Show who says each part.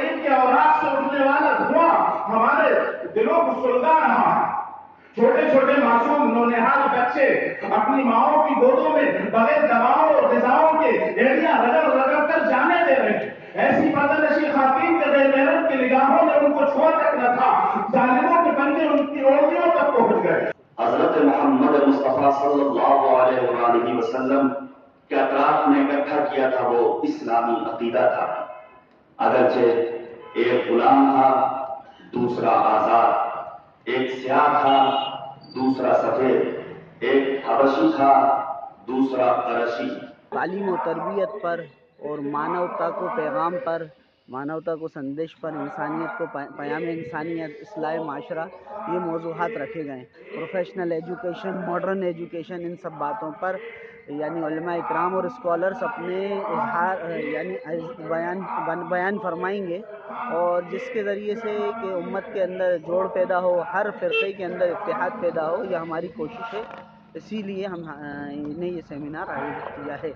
Speaker 1: شریف کے اوراق سے اٹھنے والا دھواں ہمارے دلوں کو سلگا رہا ہے. چھوٹے چھوٹے معصوم نونہال بچے اپنی ماؤں کی گودوں میں بغیر دواؤں اور غذاؤں کے ایڑیاں رگڑ رگڑ کر جانے دے رہے ہیں. ایسی پردنشی خواتین کے بے غیرت کی نگاہوں نے ان کو چھوڑ تک نہ تھا. ظالموں کے پنجے ان کی اوڑیوں تک پہنچ گئے.
Speaker 2: حضرت محمد مصطفیٰ صلی اللہ علیہ وآلہ وسلم کے اطراف میں اکٹھا کیا تھا وہ اسلامی عقیدہ تھا. اگرچہ ایک غلام تھا، دوسرا آزاد، ایک سیاہ تھا، دوسرا سفید، ایک حبشی تھا، دوسرا قرشی.
Speaker 3: تعلیم و تربیت پر اور مانوتا کو پیغام پر، مانوتا کو سندیش پر، انسانیت کو پیام انسانیت، اصلاح معاشرہ، یہ موضوعات رکھے گئے ہیں. پروفیشنل ایجوکیشن، ماڈرن ایجوکیشن، ان سب باتوں پر یعنی علماء اکرام اور اسکالرس اپنے اظہار یعنی بیان فرمائیں گے، اور جس کے ذریعے سے کہ امت کے اندر جوڑ پیدا ہو، ہر فرقے کے اندر اتحاد پیدا ہو، یہ ہماری کوشش ہے. اسی لیے ہم نے یہ سیمینار آیوجت کیا ہے.